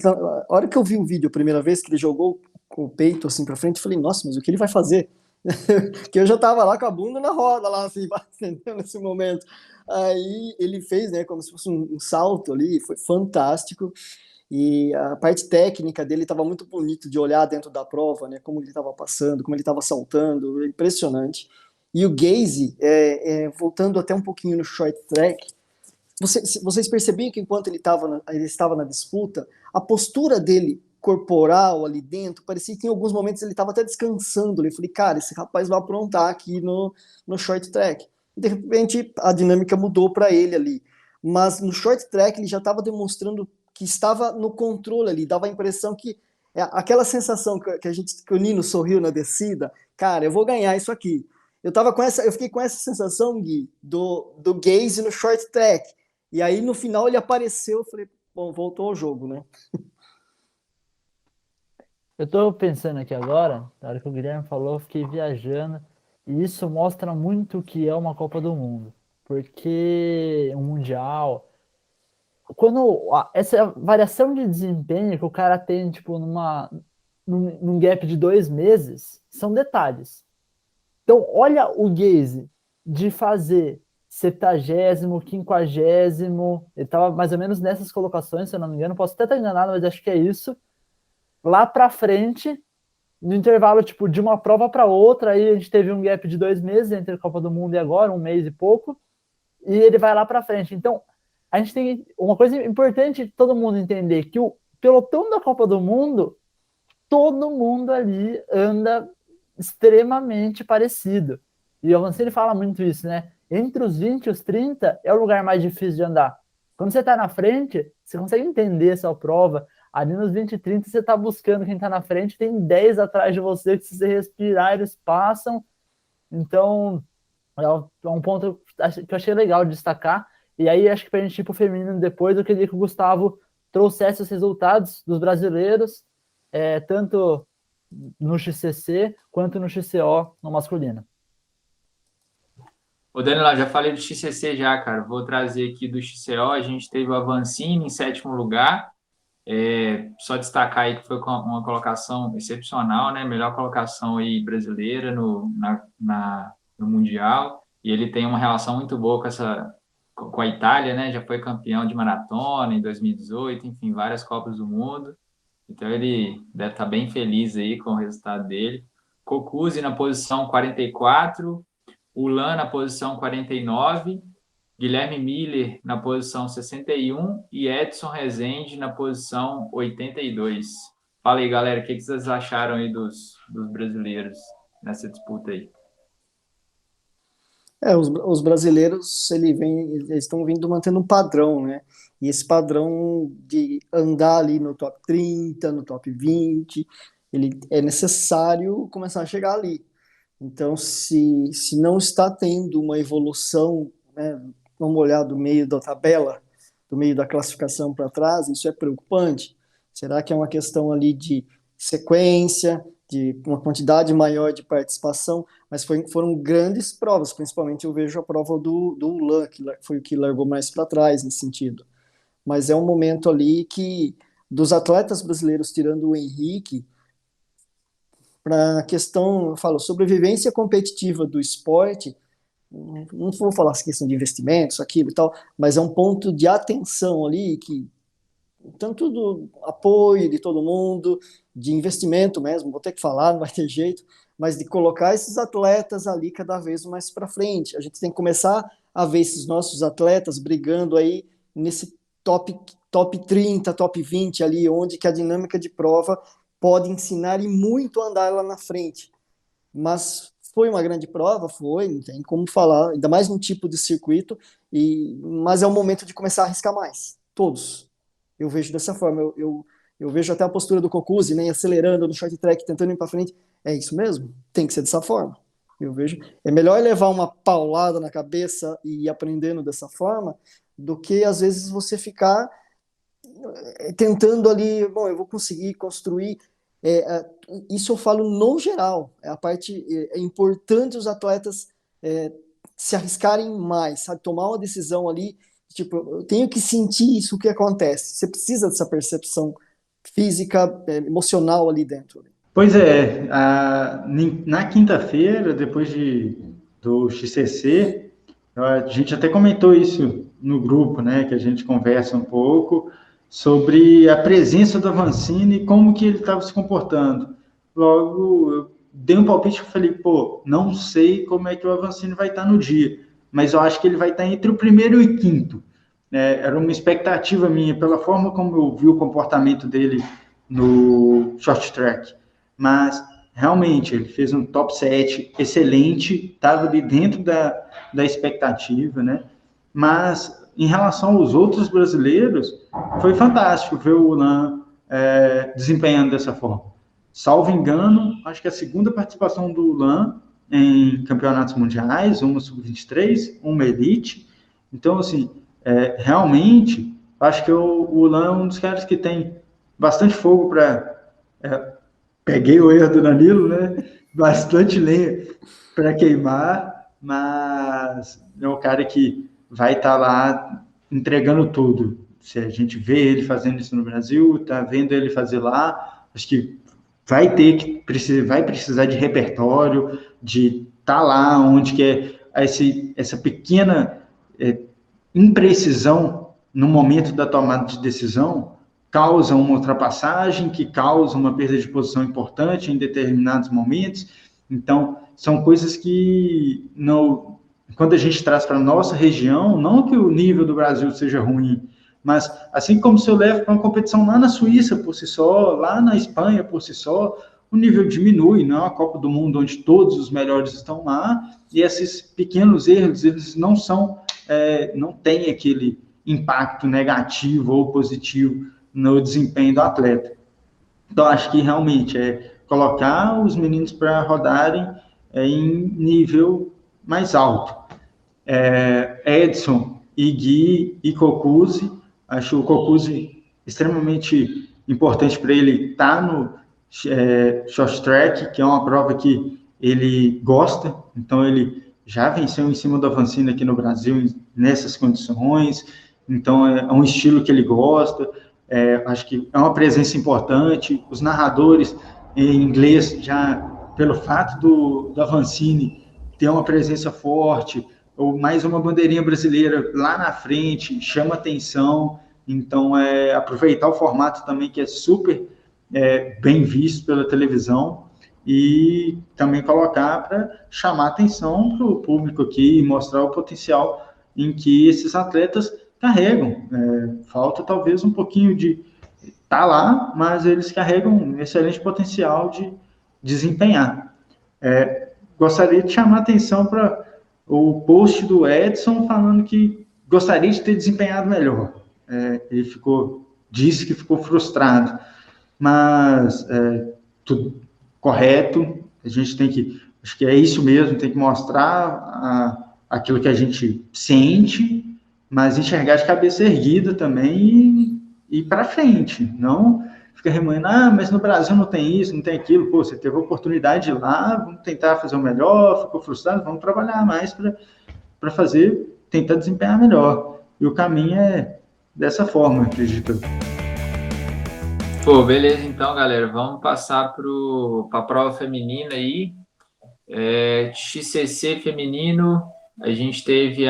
A hora que eu vi o vídeo a primeira vez, que ele jogou com o peito assim para frente, eu falei, nossa, mas o que ele vai fazer? Que eu já estava lá com a bunda na roda, lá assim, nesse momento. Aí ele fez, né, como se fosse um salto ali, foi fantástico. E a parte técnica dele estava muito bonito de olhar dentro da prova, né, como ele estava passando, como ele estava saltando, impressionante. E o Gaze, voltando até um pouquinho no short track, vocês percebiam que enquanto ele estava na disputa, a postura dele corporal ali dentro, parecia que em alguns momentos ele estava até descansando. Eu falei, cara, esse rapaz vai aprontar aqui no short track. e de repente a dinâmica mudou para ele ali. Mas no short track ele já estava demonstrando que estava no controle ali, dava a impressão que aquela sensação que o Nino sorriu na descida, cara, eu vou ganhar isso aqui. Eu fiquei com essa sensação, Gui, do Gaze no short track. E aí no final ele apareceu, eu falei, bom, voltou ao jogo, né? Eu tô pensando aqui agora, na hora que o Guilherme falou, eu fiquei viajando, e isso mostra muito o que é uma Copa do Mundo. Porque um Mundial, essa variação de desempenho que o cara tem, tipo, num gap de 2 meses, são detalhes. Então, olha o Gaze de fazer 70º, 50º, ele estava mais ou menos nessas colocações, se eu não me engano, posso até estar enganado, mas acho que é isso. Lá para frente, no intervalo tipo, de uma prova para outra, aí a gente teve um gap de 2 meses entre a Copa do Mundo e agora, 1 mês e pouco, e ele vai lá para frente. Então, a gente tem uma coisa importante de todo mundo entender, que o pelotão da Copa do Mundo, todo mundo ali anda extremamente parecido. E o Avancini fala muito isso, né? Entre os 20 e os 30 é o lugar mais difícil de andar. Quando você está na frente, você consegue entender essa prova. Ali nos 20 e 30 você está buscando quem está na frente, tem 10 atrás de você, que se você respirar, eles passam. Então, é um ponto que eu achei legal de destacar. E aí, acho que para a gente ir para o feminino depois, eu queria que o Gustavo trouxesse os resultados dos brasileiros, tanto no XCC quanto no XCO no masculino. Ô, Danilo, já falei do XCC já, cara. Vou trazer aqui do XCO. A gente teve o Avancini em 7º lugar. Só destacar aí que foi uma colocação excepcional, né? Melhor colocação aí brasileira no Mundial. E ele tem uma relação muito boa com a Itália, né? Já foi campeão de maratona em 2018, enfim, várias Copas do Mundo. Então ele deve estar bem feliz aí com o resultado dele. Cocuzzi na posição 44, Ulan na posição 49, Guilherme Miller na posição 61 e Edson Rezende na posição 82. Fala aí, galera, o que vocês acharam aí dos brasileiros nessa disputa aí? Os brasileiros, eles estão vindo mantendo um padrão, né? E esse padrão de andar ali no top 30, no top 20, ele é necessário começar a chegar ali. Então, se não está tendo uma evolução, né, vamos olhar do meio da tabela, do meio da classificação para trás, isso é preocupante. Será que é uma questão ali de sequência, de uma quantidade maior de participação? Mas foram grandes provas, principalmente eu vejo a prova do Ulan, que foi o que largou mais para trás nesse sentido. Mas é um momento ali que, dos atletas brasileiros, tirando o Henrique, para a questão, eu falo, sobrevivência competitiva do esporte, não vou falar essa questão de investimentos, aquilo e tal, mas é um ponto de atenção ali, que tanto do apoio de todo mundo, de investimento mesmo, vou ter que falar, não vai ter jeito, mas de colocar esses atletas ali cada vez mais para frente. A gente tem que começar a ver esses nossos atletas brigando aí nesse top 30, top 20 ali, onde que a dinâmica de prova pode ensinar e muito a andar lá na frente. Mas foi uma grande prova, não tem como falar, ainda mais num tipo de circuito, mas é o momento de começar a arriscar mais, todos. Eu vejo dessa forma, eu vejo até a postura do Cocuzzi, né, acelerando no short track, tentando ir para frente, é isso mesmo, tem que ser dessa forma. Eu vejo, é melhor levar uma paulada na cabeça e ir aprendendo dessa forma, do que às vezes você ficar tentando ali, bom, eu vou conseguir construir. Isso eu falo no geral, é importante os atletas se arriscarem mais, sabe? Tomar uma decisão ali, tipo, eu tenho que sentir isso, o que acontece. Você precisa dessa percepção física, emocional ali dentro. Pois é, na quinta-feira, depois do XCC, a gente até comentou isso no grupo, né, que a gente conversa um pouco sobre a presença do Avancini e como que ele estava se comportando. Logo, eu dei um palpite e falei, não sei como é que o Avancini vai estar no dia, mas eu acho que ele vai estar entre o primeiro e o quinto. Era uma expectativa minha, pela forma como eu vi o comportamento dele no short track. Mas, realmente, ele fez um top 7 excelente, estava ali dentro da expectativa, né? Mas, em relação aos outros brasileiros, foi fantástico ver o Lan desempenhando dessa forma. Salvo engano, acho que a segunda participação do Lan em campeonatos mundiais, uma sub-23, uma elite. Então, assim, realmente, acho que o Lan é um dos caras que tem bastante fogo para... peguei o erro do Danilo, né? Bastante lenha para queimar, mas é um cara que vai estar lá entregando tudo. Se a gente vê ele fazendo isso no Brasil, está vendo ele fazer lá, acho que vai precisar de repertório, de estar lá onde que essa pequena imprecisão no momento da tomada de decisão causa uma ultrapassagem, que causa uma perda de posição importante em determinados momentos. Então, são coisas que, quando a gente traz para a nossa região, não que o nível do Brasil seja ruim, mas assim como se eu levo para uma competição lá na Suíça por si só, lá na Espanha por si só, o nível diminui, não é uma Copa do Mundo onde todos os melhores estão lá, e esses pequenos erros, eles não têm aquele impacto negativo ou positivo no desempenho do atleta. Então, acho que realmente é colocar os meninos para rodarem em nível mais alto. Edson, Gui e Cocuzzi, acho o Cocuzzi extremamente importante para ele estar no short track, que é uma prova que ele gosta, então ele já venceu em cima do Avancini aqui no Brasil nessas condições, então é um estilo que ele gosta. Acho que é uma presença importante. Os narradores em inglês, já pelo fato do Avancini ter uma presença forte, ou mais uma bandeirinha brasileira lá na frente, chama atenção. Então, aproveitar o formato também, que é super bem visto pela televisão, e também colocar para chamar atenção para o público aqui e mostrar o potencial em que esses atletas carregam. Falta talvez um pouquinho de estar lá, mas eles carregam um excelente potencial de desempenhar. Gostaria de chamar atenção para o post do Edson falando que gostaria de ter desempenhado melhor. Ele disse que ficou frustrado, mas tudo correto. A gente tem que, acho que é isso mesmo, tem que mostrar aquilo que a gente sente, mas enxergar de cabeça erguida também e ir para frente, não fica remoendo, mas no Brasil não tem isso, não tem aquilo. Pô, você teve a oportunidade de ir lá, vamos tentar fazer o melhor, ficou frustrado, vamos trabalhar mais para tentar desempenhar melhor. E o caminho é dessa forma, acredito. Pô, beleza então, galera, vamos passar para a prova feminina aí. XCC feminino, a gente teve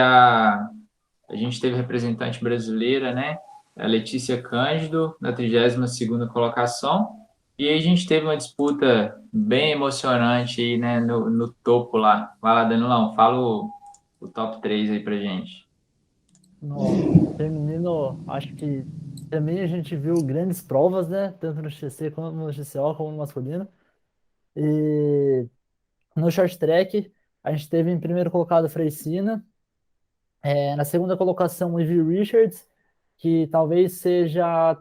representante brasileira, né? A Letícia Cândido, na 32ª colocação. E aí a gente teve uma disputa bem emocionante aí, né, no topo lá. Vai lá, Danilão, fala o top 3 aí pra gente. No feminino, acho que também a gente viu grandes provas, né? Tanto no XC como no XCO, como no masculino. E no short track, a gente teve em primeiro colocado Freicina. Na segunda colocação, o Ivy Richards, que talvez seja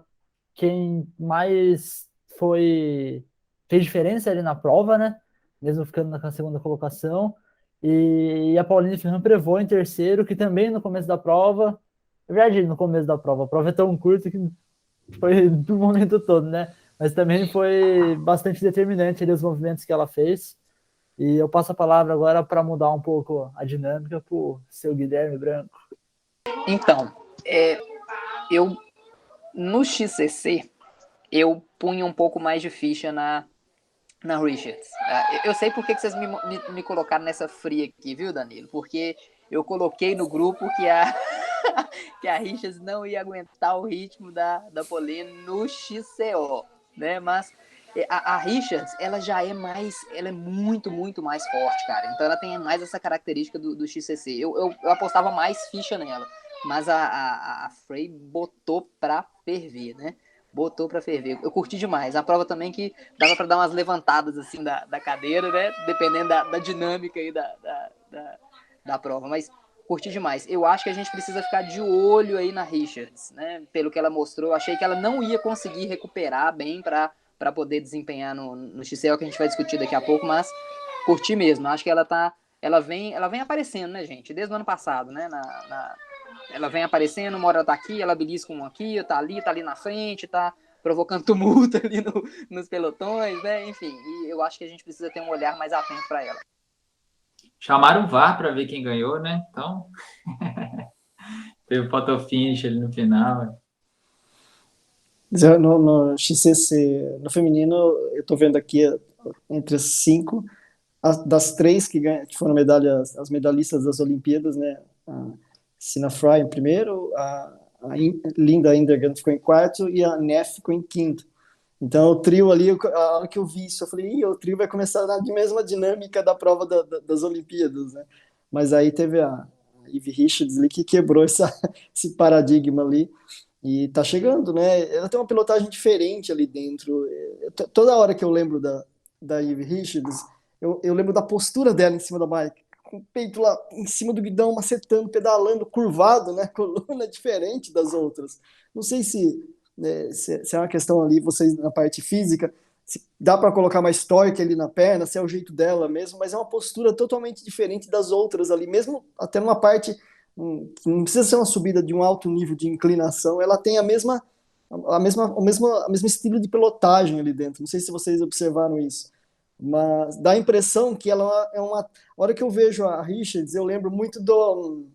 quem mais fez diferença ali na prova, né? Mesmo ficando na segunda colocação. E a Pauline Ferran Prevot em terceiro, que também no começo da prova, na verdade, no começo da prova, a prova é tão curta que foi do momento todo, né? Mas também foi bastante determinante ali os movimentos que ela fez. E eu passo a palavra agora para mudar um pouco a dinâmica para o seu Guilherme Branco. Então, eu no XCC, eu punha um pouco mais de ficha na Richards. Eu sei por que vocês me colocaram nessa fria aqui, viu, Danilo? Porque eu coloquei no grupo que a Richards não ia aguentar o ritmo da Pauline no XCO, né? Mas a Richards, ela é muito, muito mais forte, cara. Então ela tem mais essa característica do XCC. Eu apostava mais ficha nela, mas a Frey botou pra ferver, né? botou pra ferver. Eu curti demais. A prova também que dava pra dar umas levantadas assim da cadeira, né? Dependendo da dinâmica aí da prova. Mas curti demais. Eu acho que a gente precisa ficar de olho aí na Richards, né? Pelo que ela mostrou, achei que ela não ia conseguir recuperar bem para poder desempenhar no XCO, que a gente vai discutir daqui a pouco, mas curti mesmo. Acho que ela vem aparecendo, né, gente? Desde o ano passado, né? Ela vem aparecendo, uma hora ela tá aqui, ela belisca um aqui, tá ali na frente, tá provocando tumulto ali nos pelotões, né? Enfim, e eu acho que a gente precisa ter um olhar mais atento para ela. Chamaram o VAR para ver quem ganhou, né? Então, teve o photo finish ali no final. No XCC, no feminino, eu tô vendo aqui entre as 5, das 3 que foram as medalhistas das Olimpíadas, né? A Sina Fry em primeiro, a Linda Indergan ficou em quarto e a Neff ficou em quinto. Então, o trio ali, a hora que eu vi isso, eu falei, o trio vai começar na mesma dinâmica da prova das Olimpíadas, né? Mas aí teve a Ivy Richards ali que quebrou esse paradigma ali. E tá chegando, né? Ela tem uma pilotagem diferente ali dentro. Toda hora que eu lembro da Ivy Richards, eu lembro da postura dela em cima da bike, com o peito lá em cima do guidão, macetando, pedalando, curvado, né? Coluna diferente das outras. Não sei se é uma questão ali, vocês na parte física, se dá para colocar mais torque ali na perna, se é o jeito dela mesmo, mas é uma postura totalmente diferente das outras ali, mesmo até numa parte não precisa ser uma subida de um alto nível de inclinação, ela tem o mesmo estilo de pilotagem ali dentro. Não sei se vocês observaram isso, mas dá a impressão que ela é uma. A hora que eu vejo a Richards, eu lembro muito do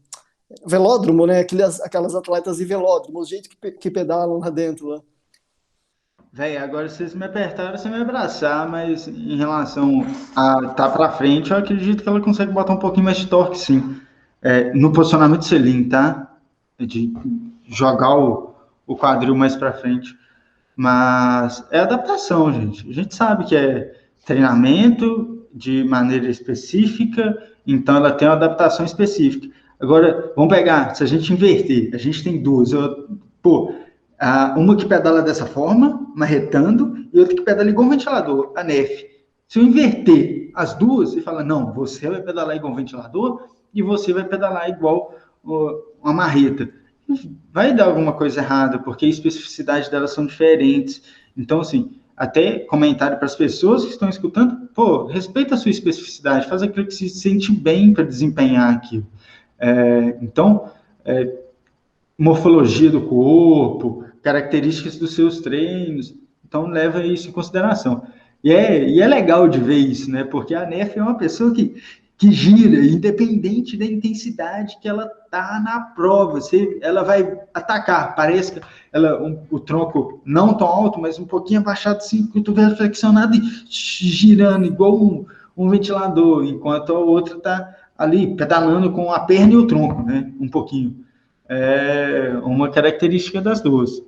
velódromo, né? Aquelas atletas de velódromo, o jeito que pedalam lá dentro. Lá. Véi, agora vocês me apertaram, você me abraçar, mas em relação a estar para frente, eu acredito que ela consegue botar um pouquinho mais de torque, sim. No posicionamento de selim, tá? De jogar o quadril mais para frente. Mas é adaptação, gente. A gente sabe que é treinamento de maneira específica, então ela tem uma adaptação específica. Agora, vamos pegar, se a gente inverter, a gente tem duas. Uma que pedala dessa forma, marretando, e outra que pedala igual um ventilador, a Nef. Se eu inverter as duas e falar, não, você vai pedalar igual um ventilador e você vai pedalar igual uma marreta, vai dar alguma coisa errada, porque a especificidade delas são diferentes. Então, assim, até comentário para as pessoas que estão escutando, respeita a sua especificidade, faz aquilo que se sente bem para desempenhar aquilo. Então, morfologia do corpo, características dos seus treinos, então leva isso em consideração. E é legal de ver isso, né? Porque a Nef é uma pessoa que gira, independente da intensidade que ela tá na prova. Ela vai atacar, parece que o tronco não tão alto, mas um pouquinho abaixado, assim, cotovelo flexionado e girando igual um ventilador, enquanto a outra tá ali pedalando com a perna e o tronco, né? Um pouquinho. É uma característica das duas.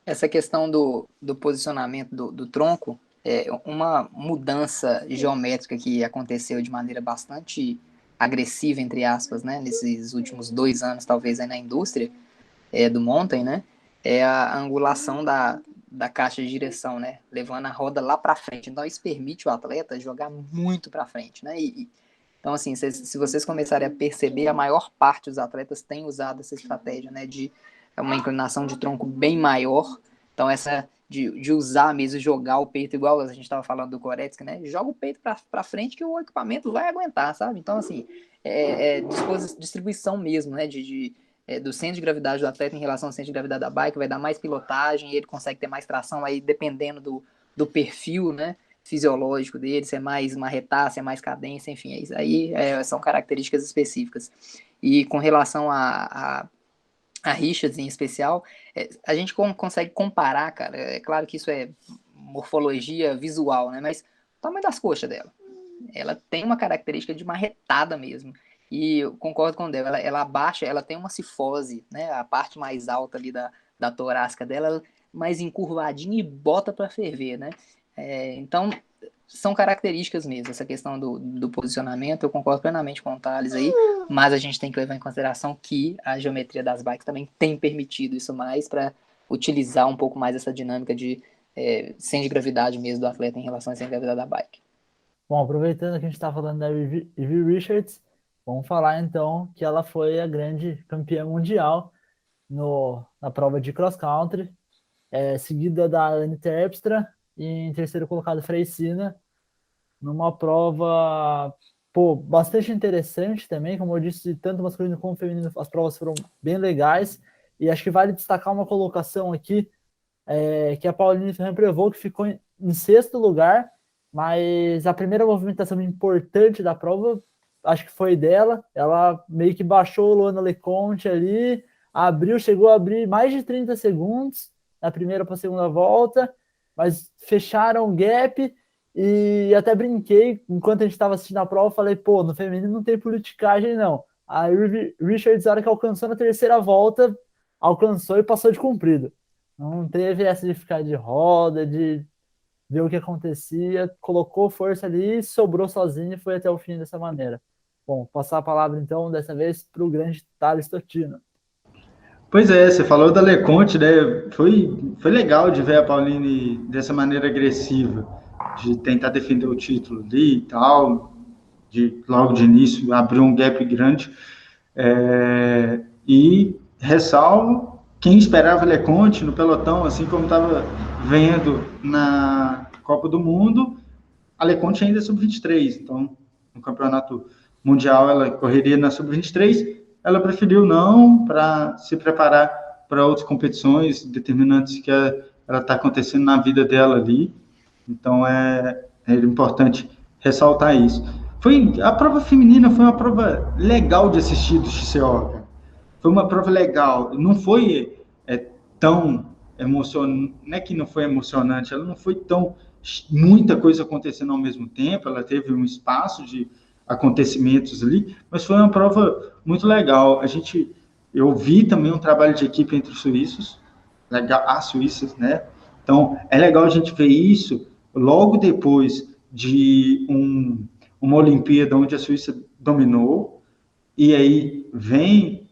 Essa questão do posicionamento do tronco é uma mudança geométrica que aconteceu de maneira bastante agressiva, entre aspas, né, nesses últimos 2 anos, talvez, aí na indústria do mountain, né, é a angulação da caixa de direção, né, levando a roda lá para frente. Então, isso permite o atleta jogar muito para frente, né, então, assim, se vocês começarem a perceber, a maior parte dos atletas tem usado essa estratégia, né, de uma inclinação de tronco bem maior. Então, essa de usar mesmo, jogar o peito, igual a gente estava falando do Koretsky, né? Joga o peito para frente que o equipamento vai aguentar, sabe? Então, assim, distribuição mesmo, né? Do centro de gravidade do atleta em relação ao centro de gravidade da bike, vai dar mais pilotagem, ele consegue ter mais tração aí, dependendo do perfil, né? Fisiológico dele, se é mais marretar, se é mais cadência, enfim, isso aí são características específicas. E com relação a Richards em especial, a gente consegue comparar, cara, é claro que isso é morfologia visual, né, mas o tamanho das coxas dela, ela tem uma característica de marretada mesmo, e eu concordo com ela, ela abaixa, ela tem uma cifose, né, a parte mais alta ali da torácica dela, mais encurvadinha e bota para ferver, né, então são características mesmo, essa questão do posicionamento, eu concordo plenamente com o Thales aí, mas a gente tem que levar em consideração que a geometria das bikes também tem permitido isso mais para utilizar um pouco mais essa dinâmica de sem de gravidade mesmo do atleta em relação à sem de gravidade da bike. Bom, aproveitando que a gente está falando da Evie Richards, vamos falar então que ela foi a grande campeã mundial na prova de cross country, seguida da Anne Terpstra e em terceiro colocado Freicina, numa prova bastante interessante também, como eu disse, tanto masculino como feminino, as provas foram bem legais, e acho que vale destacar uma colocação aqui, que a Pauline Ferrand-Prévot, que ficou em sexto lugar, mas a primeira movimentação importante da prova, acho que foi dela, ela meio que baixou o Luana Leconte ali, chegou a abrir mais de 30 segundos, da primeira para a segunda volta, mas fecharam o gap, e até brinquei, enquanto a gente estava assistindo a prova, falei, no feminino não tem politicagem não. A Richards, na hora que alcançou na terceira volta, alcançou e passou de comprido. Não teve essa de ficar de roda, de ver o que acontecia, colocou força ali, sobrou sozinho e foi até o fim dessa maneira. Bom, passar a palavra então, dessa vez, para o grande Thales Totino. Pois é, você falou da Leconte, né? Foi legal de ver a Pauline dessa maneira agressiva, de tentar defender o título ali e tal, logo de início abriu um gap grande. E ressalvo quem esperava Leconte no pelotão, assim como estava vendo na Copa do Mundo, a Leconte ainda é sub-23, então no campeonato mundial ela correria na sub-23, ela preferiu não, para se preparar para outras competições determinantes que ela está acontecendo na vida dela ali. Então é importante ressaltar isso. A prova feminina foi uma prova legal de assistir do XCO, cara. Foi uma prova legal. Não foi tão emocionante, não é que não foi emocionante, ela não foi tão muita coisa acontecendo ao mesmo tempo, ela teve um espaço de acontecimentos ali, mas foi uma prova muito legal. Eu vi também um trabalho de equipe entre os suíços, as suíças, né? Então, é legal a gente ver isso logo depois de uma Olimpíada onde a Suíça dominou, e aí vem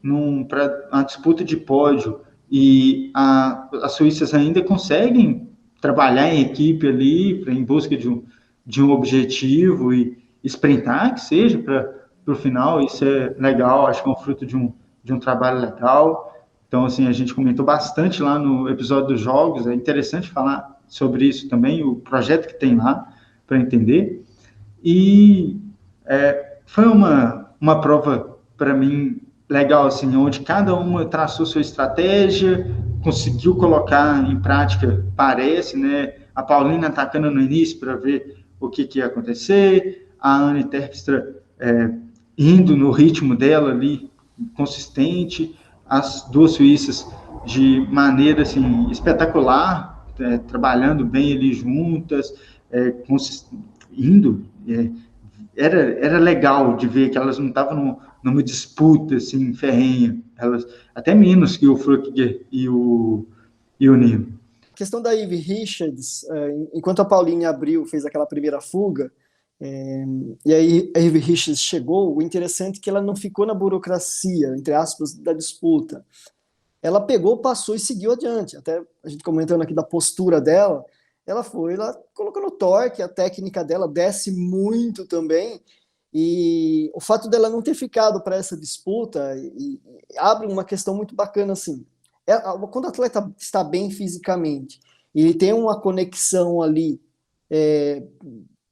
para a disputa de pódio, e as suíças ainda conseguem trabalhar em equipe ali, em busca de um objetivo e sprintar, que seja, para o final. Isso é legal, acho que é um fruto de um trabalho legal. Então, assim, a gente comentou bastante lá no episódio dos jogos, é interessante falar sobre isso também, o projeto que tem lá, para entender. E foi uma prova, para mim, legal, assim, onde cada uma traçou sua estratégia, conseguiu colocar em prática, parece, né? A Paulina atacando no início para ver o que ia acontecer, a Anne Terpstra indo no ritmo dela ali, consistente, as duas suíças de maneira, assim, espetacular, trabalhando bem ali juntas, indo, era legal de ver que elas não estavam numa disputa, assim, ferrenha, elas, até menos que o Frökiger e o Nino. A questão da Evie Richards, enquanto a Pauline fez aquela primeira fuga, e aí a Evie Richards chegou, o interessante é que ela não ficou na burocracia, entre aspas, da disputa. Ela pegou, passou e seguiu adiante. Até a gente comentando aqui da postura dela, ela colocou no torque, a técnica dela desce muito também, e o fato dela não ter ficado para essa disputa abre uma questão muito bacana, assim. Quando o atleta está bem fisicamente, e ele tem uma conexão ali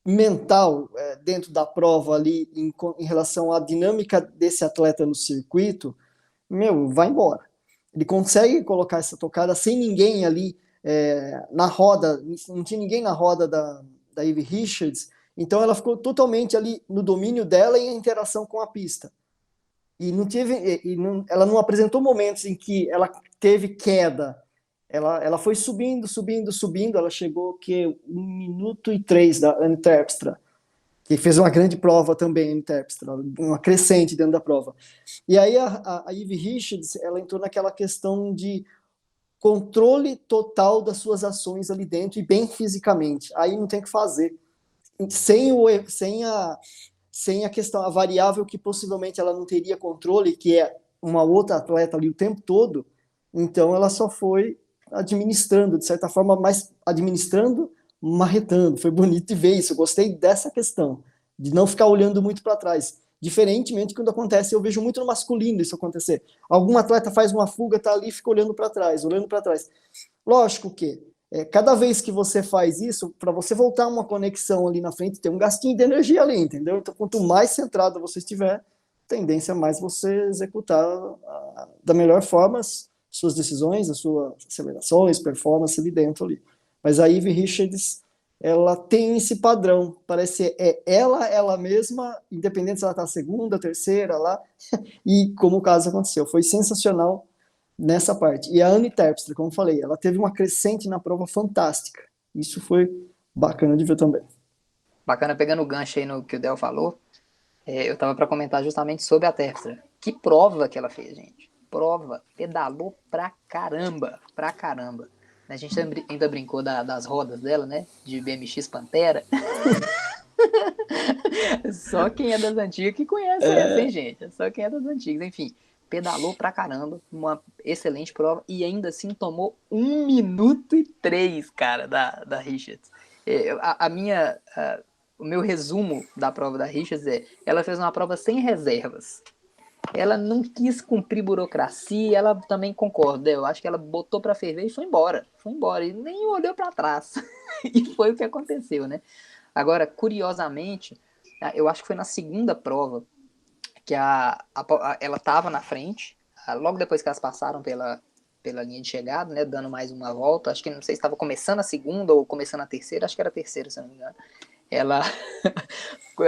mental dentro da prova ali em relação à dinâmica desse atleta no circuito, vai embora. Ele consegue colocar essa tocada sem ninguém ali na roda, não tinha ninguém na roda da Evie Richards, então ela ficou totalmente ali no domínio dela e a interação com a pista. E ela não apresentou momentos em que ela teve queda. Ela foi subindo, ela chegou 1 minuto e 3 da Anne Terpstra, que fez uma grande prova também, Anne Terpstra, uma crescente dentro da prova. E aí a Evie Richards, ela entrou naquela questão de controle total das suas ações ali dentro e bem fisicamente. Aí não tem o que fazer. Sem a questão, a variável que possivelmente ela não teria controle, que é uma outra atleta ali o tempo todo, então ela só foi administrando, de certa forma, mais administrando, marretando. Foi bonito de ver isso. Eu gostei dessa questão, de não ficar olhando muito para trás. Diferentemente, quando acontece, eu vejo muito no masculino isso acontecer. Algum atleta faz uma fuga, tá ali e fica olhando para trás, olhando para trás. Lógico que cada vez que você faz isso, para você voltar uma conexão ali na frente, tem um gastinho de energia ali, entendeu? Então, quanto mais centrado você estiver, tendência mais você executar da melhor forma as suas decisões, as suas acelerações, performance ali dentro ali. Mas a Ivy Richards, ela tem esse padrão, parece ela mesma, independente se ela está segunda, terceira lá, e como o caso aconteceu, foi sensacional nessa parte. E a Anne Terpstra, como eu falei, ela teve uma crescente na prova fantástica, isso foi bacana de ver também. Bacana, pegando o gancho aí no que o Del falou, eu tava para comentar justamente sobre a Terpstra. Que prova que ela fez, gente. Prova, pedalou pra caramba. A gente ainda brincou das rodas dela, né? De BMX Pantera. Só quem é das antigas que conhece essa, hein, gente? Só quem é das antigas. Enfim, pedalou pra caramba. Uma excelente prova. E ainda assim tomou 1 minuto e 3, cara, da Richards. O meu resumo da prova da Richards ela fez uma prova sem reservas. Ela não quis cumprir burocracia, ela também concorda. Eu acho que ela botou pra ferver e foi embora. E nem olhou pra trás. E foi o que aconteceu, né? Agora, curiosamente, eu acho que foi na segunda prova que ela tava na frente, logo depois que elas passaram pela linha de chegada, né? Dando mais uma volta. Acho que não sei se estava começando a segunda ou começando a terceira. Acho que era a terceira, se não me engano.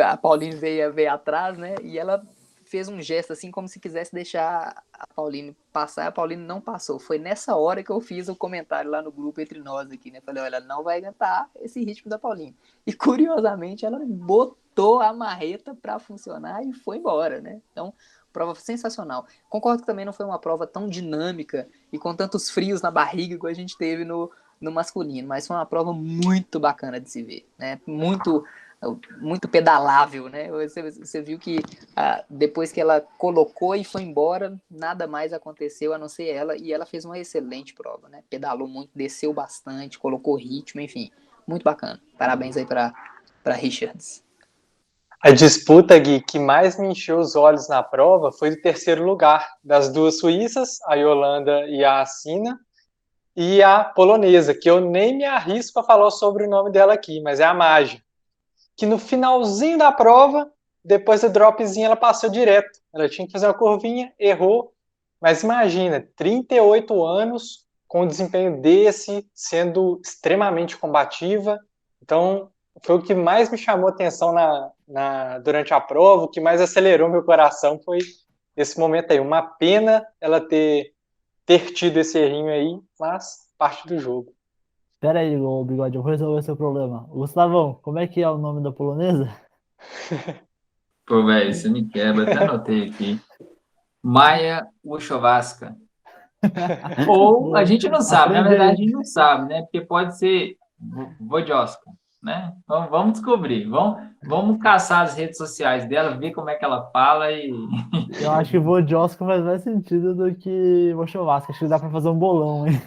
A Pauline veio atrás, né? E ela fez um gesto assim como se quisesse deixar a Pauline passar, e a Pauline não passou. Foi nessa hora que eu fiz o comentário lá no grupo entre nós aqui, né? Falei, olha, não vai aguentar esse ritmo da Pauline. E curiosamente ela botou a marreta para funcionar e foi embora, né? Então, prova sensacional. Concordo que também não foi uma prova tão dinâmica e com tantos frios na barriga que a gente teve no masculino, mas foi uma prova muito bacana de se ver, né? Muito pedalável, né? Você viu que depois que ela colocou e foi embora, nada mais aconteceu a não ser ela, e ela fez uma excelente prova, né? Pedalou muito, desceu bastante, colocou ritmo, enfim, muito bacana. Parabéns aí para Richards. A disputa, Gui, que mais me encheu os olhos na prova foi do terceiro lugar, das duas suíças, a Yolanda e a Assina, e a polonesa, que eu nem me arrisco a falar sobre o nome dela aqui, mas é a Maja, que no finalzinho da prova, depois do dropzinho, ela passou direto. Ela tinha que fazer uma curvinha, errou, mas imagina, 38 anos, com um desempenho desse, sendo extremamente combativa. Então, foi o que mais me chamou a atenção durante a prova, o que mais acelerou meu coração foi esse momento aí. Uma pena ela ter tido esse errinho aí, mas parte do jogo. Pera aí, ô Bigode, eu vou resolver seu problema. Gustavão, como é que é o nome da polonesa? Pô, velho, você me quebra, até anotei aqui. Maja Włoszowska. Ou a gente não sabe, na verdade a gente não sabe, né? Porque pode ser Włoszowska, né? Então, vamos descobrir, vamos caçar as redes sociais dela, ver como é que ela fala e... Eu acho que Włoszowska faz mais sentido do que Włoszowska. Acho que dá pra fazer um bolão, hein?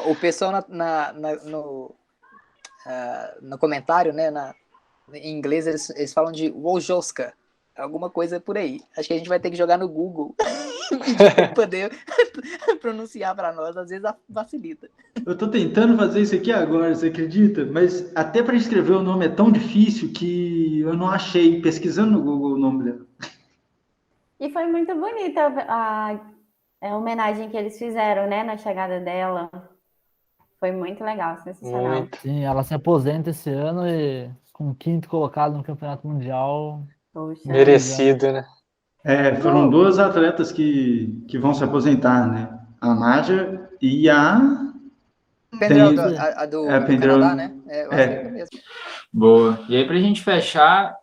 O pessoal no comentário, né, em inglês, eles falam de Włoszowska, alguma coisa por aí. Acho que a gente vai ter que jogar no Google para poder pronunciar para nós, às vezes facilita. Eu tô tentando fazer isso aqui agora, você acredita? Mas até para escrever o nome é tão difícil que eu não achei, pesquisando no Google, o nome dela. E foi muito bonita a homenagem que eles fizeram, né, na chegada dela. Foi muito legal, sensacional. Muito. Sim, ela se aposenta esse ano e com o 5º colocado no Campeonato Mundial. Poxa. Merecido, né? Foram duas atletas que vão se aposentar, né? A Maja e a... Pendrell, do Canadá, né? Eu acho que é mesmo. Boa. E aí, para a gente fechar,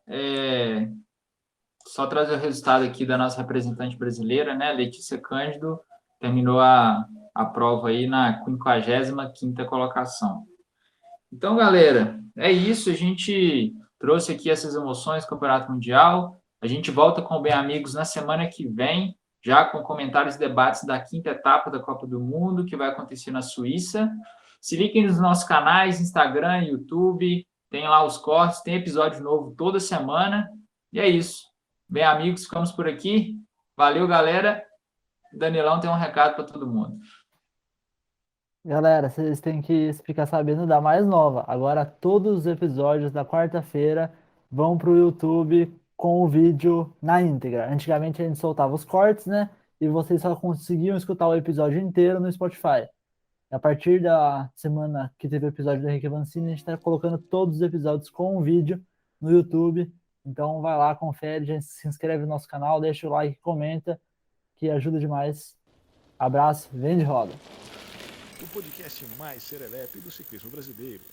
só trazer o resultado aqui da nossa representante brasileira, né? Letícia Cândido, terminou a prova aí na 55ª colocação. Então, galera, é isso. A gente trouxe aqui essas emoções do Campeonato Mundial. A gente volta com o Bem Amigos na semana que vem. já com comentários e debates da 5ª etapa da Copa do Mundo, que vai acontecer na Suíça. Se liguem nos nossos canais, Instagram, YouTube, tem lá os cortes, tem episódio novo toda semana. E é isso. Bem, amigos, ficamos por aqui. Valeu, galera. Danilão tem um recado para todo mundo. Galera, vocês têm que ficar sabendo da mais nova. Agora todos os episódios da quarta-feira vão pro YouTube com o vídeo na íntegra. Antigamente a gente soltava os cortes, né? E vocês só conseguiam escutar o episódio inteiro no Spotify. A partir da semana que teve o episódio do Henrique Avancini, a gente está colocando todos os episódios com o vídeo no YouTube. Então vai lá, confere, gente, se inscreve no nosso canal, deixa o like, comenta, que ajuda demais. Abraço, vem de roda. O podcast mais serelepe do ciclismo brasileiro.